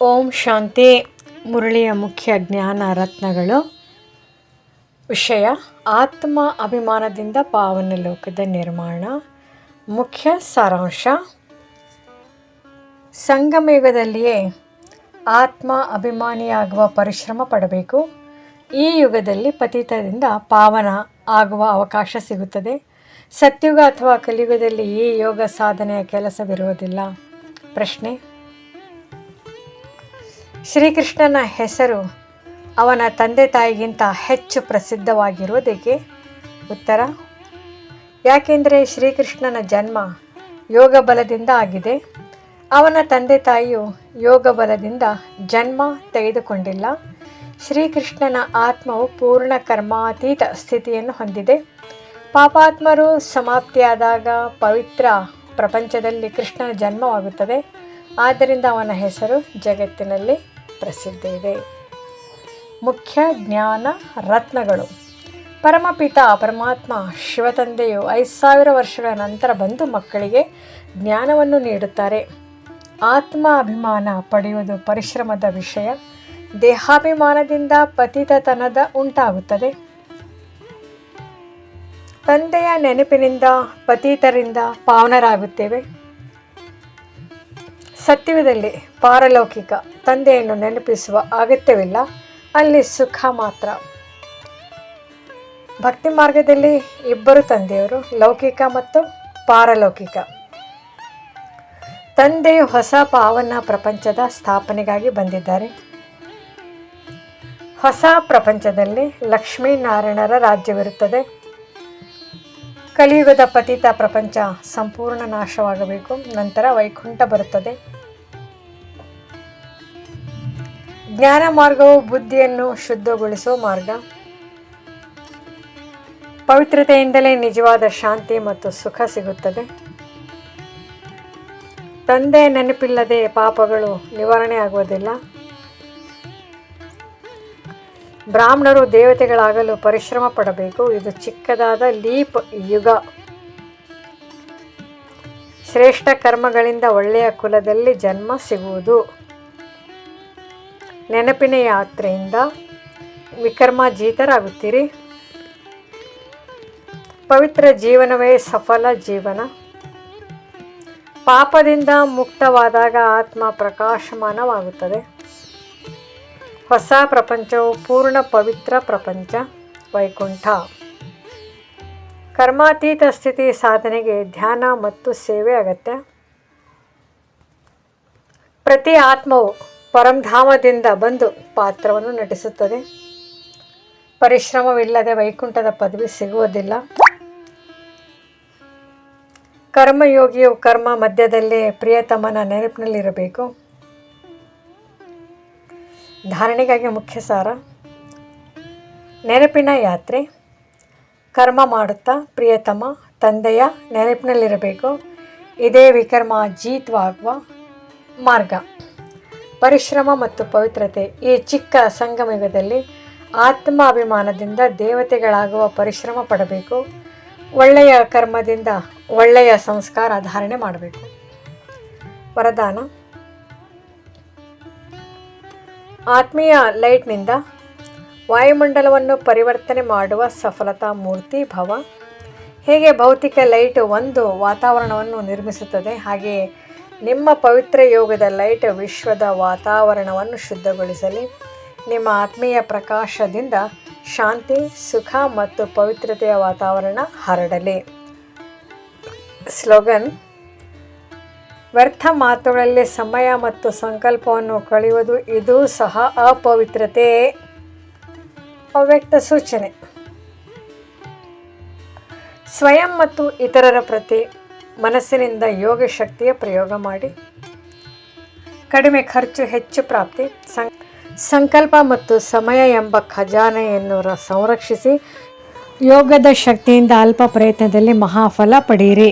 ಓಂ ಶಾಂತಿ. ಮುರಳಿಯ ಮುಖ್ಯ ಜ್ಞಾನ ರತ್ನಗಳು. ವಿಷಯ: ಆತ್ಮ ಅಭಿಮಾನದಿಂದ ಪಾವನ ಲೋಕದ ನಿರ್ಮಾಣ. ಮುಖ್ಯ ಸಾರಾಂಶ: ಸಂಗಮಯುಗದಲ್ಲಿಯೇ ಆತ್ಮ ಅಭಿಮಾನಿಯಾಗುವ ಪರಿಶ್ರಮ ಪಡಬೇಕು. ಈ ಯುಗದಲ್ಲಿ ಪತಿತದಿಂದ ಪಾವನ ಆಗುವ ಅವಕಾಶ ಸಿಗುತ್ತದೆ. ಸತ್ಯುಗ ಅಥವಾ ಕಲಿಯುಗದಲ್ಲಿ ಈ ಯೋಗ ಸಾಧನೆಯ ಕೆಲಸವಿರುವುದಿಲ್ಲ. ಪ್ರಶ್ನೆ: ಶ್ರೀಕೃಷ್ಣನ ಹೆಸರು ಅವನ ತಂದೆ ತಾಯಿಗಿಂತ ಹೆಚ್ಚು ಪ್ರಸಿದ್ಧವಾಗಿರುವುದಕ್ಕೆ? ಉತ್ತರ: ಯಾಕೆಂದರೆ ಶ್ರೀಕೃಷ್ಣನ ಜನ್ಮ ಯೋಗ ಬಲದಿಂದ ಆಗಿದೆ. ಅವನ ತಂದೆ ತಾಯಿಯು ಯೋಗ ಬಲದಿಂದ ಜನ್ಮ ತೆಗೆದುಕೊಂಡಿಲ್ಲ. ಶ್ರೀಕೃಷ್ಣನ ಆತ್ಮವು ಪೂರ್ಣ ಕರ್ಮಾತೀತ ಸ್ಥಿತಿಯನ್ನು ಹೊಂದಿದೆ. ಪಾಪಾತ್ಮರು ಸಮಾಪ್ತಿಯಾದಾಗ ಪವಿತ್ರ ಪ್ರಪಂಚದಲ್ಲಿ ಕೃಷ್ಣನ ಜನ್ಮವಾಗುತ್ತದೆ. ಆದ್ದರಿಂದ ಅವನ ಹೆಸರು ಜಗತ್ತಿನಲ್ಲಿ ಪ್ರಸಿದ್ಧ ಇದೆ. ಮುಖ್ಯ ಜ್ಞಾನ ರತ್ನಗಳು. ಪರಮಪಿತ ಪರಮಾತ್ಮ ಶಿವತಂದೆಯು 5000 ವರ್ಷಗಳ ನಂತರ ಬಂದು ಮಕ್ಕಳಿಗೆ ಜ್ಞಾನವನ್ನು ನೀಡುತ್ತಾರೆ. ಆತ್ಮ ಅಭಿಮಾನ ಪಡೆಯುವುದು ಪರಿಶ್ರಮದ ವಿಷಯ. ದೇಹಾಭಿಮಾನದಿಂದ ಪತಿತತನದ ಉಂಟಾಗುತ್ತದೆ. ತಂದೆಯ ನೆನಪಿನಿಂದ ಪತಿತರಿಂದ ಪಾವನರಾಗುತ್ತೇವೆ. ಸತ್ಯುಗದಲ್ಲಿ ಪಾರಲೌಕಿಕ ತಂದೆಯನ್ನು ನೆನಪಿಸುವ ಅಗತ್ಯವಿಲ್ಲ, ಅಲ್ಲಿ ಸುಖ ಮಾತ್ರ. ಭಕ್ತಿ ಮಾರ್ಗದಲ್ಲಿ ಇಬ್ಬರು ತಂದೆಯರು, ಲೌಕಿಕ ಮತ್ತು ಪಾರಲೌಕಿಕ. ತಂದೆಯು ಹೊಸ ಪಾವನ ಪ್ರಪಂಚದ ಸ್ಥಾಪನೆಗಾಗಿ ಬಂದಿದ್ದಾರೆ. ಹೊಸ ಪ್ರಪಂಚದಲ್ಲಿ ಲಕ್ಷ್ಮೀನಾರಾಯಣರ ರಾಜ್ಯವಿರುತ್ತದೆ. ಕಲಿಯುಗದ ಪತಿತ ಪ್ರಪಂಚ ಸಂಪೂರ್ಣ ನಾಶವಾಗಬೇಕು. ನಂತರ ವೈಕುಂಠ ಬರುತ್ತದೆ. ಜ್ಞಾನ ಮಾರ್ಗವು ಬುದ್ಧಿಯನ್ನು ಶುದ್ಧಗೊಳಿಸುವ ಮಾರ್ಗ. ಪವಿತ್ರತೆಯಿಂದಲೇ ನಿಜವಾದ ಶಾಂತಿ ಮತ್ತು ಸುಖ ಸಿಗುತ್ತದೆ. ತಂದೆ ನೆನಪಿಲ್ಲದೆ ಪಾಪಗಳು ನಿವಾರಣೆ ಆಗುವುದಿಲ್ಲ. ಬ್ರಾಹ್ಮಣರು ದೇವತೆಗಳಾಗಲು ಪರಿಶ್ರಮ ಪಡಬೇಕು. ಇದು ಚಿಕ್ಕದಾದ ಲೀಪ್ ಯುಗ. ಶ್ರೇಷ್ಠ ಕರ್ಮಗಳಿಂದ ಒಳ್ಳೆಯ ಕುಲದಲ್ಲಿ ಜನ್ಮ ಸಿಗುವುದು. ನೆನಪಿನ ಯಾತ್ರೆಯಿಂದ ವಿಕರ್ಮಾಜೀತರಾಗುತ್ತೀರಿ. ಪವಿತ್ರ ಜೀವನವೇ ಸಫಲ ಜೀವನ. ಪಾಪದಿಂದ ಮುಕ್ತವಾದಾಗ ಆತ್ಮ ಪ್ರಕಾಶಮಾನವಾಗುತ್ತದೆ. ಹೊಸ ಪ್ರಪಂಚವು ಪೂರ್ಣ ಪವಿತ್ರ ಪ್ರಪಂಚ, ವೈಕುಂಠ. ಕರ್ಮಾತೀತ ಸ್ಥಿತಿ ಸಾಧನೆಗೆ ಧ್ಯಾನ ಮತ್ತು ಸೇವೆ ಅಗತ್ಯ. ಪ್ರತಿ ಆತ್ಮವು ಪರಂಧಾಮದಿಂದ ಬಂದು ಪಾತ್ರವನ್ನು ನಟಿಸುತ್ತದೆ. ಪರಿಶ್ರಮವಿಲ್ಲದೆ ವೈಕುಂಠದ ಪದವಿ ಸಿಗುವುದಿಲ್ಲ. ಕರ್ಮಯೋಗಿಯು ಕರ್ಮ ಮಧ್ಯದಲ್ಲೇ ಪ್ರಿಯತಮನ ನೆನಪಿನಲ್ಲಿರಬೇಕು. ಧಾರಣೆಗಾಗಿ ಮುಖ್ಯ ಸಾರ: ನೆನಪಿನ ಯಾತ್ರೆ. ಕರ್ಮ ಮಾಡುತ್ತಾ ಪ್ರಿಯತಮ ತಂದೆಯ ನೆನಪಿನಲ್ಲಿರಬೇಕು. ಇದೇ ವಿಕರ್ಮಾಜೀತವಾಗುವ ಮಾರ್ಗ. ಪರಿಶ್ರಮ ಮತ್ತು ಪವಿತ್ರತೆ. ಈ ಚಿಕ್ಕ ಸಂಗಮಯುಗದಲ್ಲಿ ಆತ್ಮ ಅಭಿಮಾನದಿಂದ ದೇವತೆಗಳಾಗುವ ಪರಿಶ್ರಮ ಪಡಬೇಕು. ಒಳ್ಳೆಯ ಕರ್ಮದಿಂದ ಒಳ್ಳೆಯ ಸಂಸ್ಕಾರ ಧಾರಣೆ ಮಾಡಬೇಕು. ವರದಾನ: ಆತ್ಮೀಯ ಲೈಟ್ನಿಂದ ವಾಯುಮಂಡಲವನ್ನು ಪರಿವರ್ತನೆ ಮಾಡುವ ಸಫಲತಾ ಮೂರ್ತಿ ಭವ. ಹೇಗೆ ಭೌತಿಕ ಲೈಟ್ ಒಂದು ವಾತಾವರಣವನ್ನು ನಿರ್ಮಿಸುತ್ತದೆ, ಹಾಗೆಯೇ ನಿಮ್ಮ ಪವಿತ್ರ ಯೋಗದ ಲೈಟ್ ವಿಶ್ವದ ವಾತಾವರಣವನ್ನು ಶುದ್ಧಗೊಳಿಸಲಿ. ನಿಮ್ಮ ಆತ್ಮೀಯ ಪ್ರಕಾಶದಿಂದ ಶಾಂತಿ, ಸುಖ ಮತ್ತು ಪವಿತ್ರತೆಯ ವಾತಾವರಣ ಹರಡಲಿ. ಸ್ಲೋಗನ್: ವ್ಯರ್ಥ ಮಾತುಗಳಲ್ಲಿ ಸಮಯ ಮತ್ತು ಸಂಕಲ್ಪವನ್ನು ಕಳೆಯುವುದು ಇದು ಸಹ ಅಪವಿತ್ರತೆ. ಅವ್ಯಕ್ತ ಸೂಚನೆ: ಸ್ವಯಂ ಮತ್ತು ಇತರರ ಪ್ರತಿ ಮನಸ್ಸಿನಿಂದ ಯೋಗ ಶಕ್ತಿಯ ಪ್ರಯೋಗ ಮಾಡಿ. ಕಡಿಮೆ ಖರ್ಚು, ಹೆಚ್ಚು ಪ್ರಾಪ್ತಿ. ಸಂಕಲ್ಪ ಮತ್ತು ಸಮಯ ಎಂಬ ಖಜಾನೆಯನ್ನು ಸಂರಕ್ಷಿಸಿ ಯೋಗದ ಶಕ್ತಿಯಿಂದ ಅಲ್ಪ ಪ್ರಯತ್ನದಲ್ಲಿ ಮಹಾಫಲ ಪಡೆಯಿರಿ.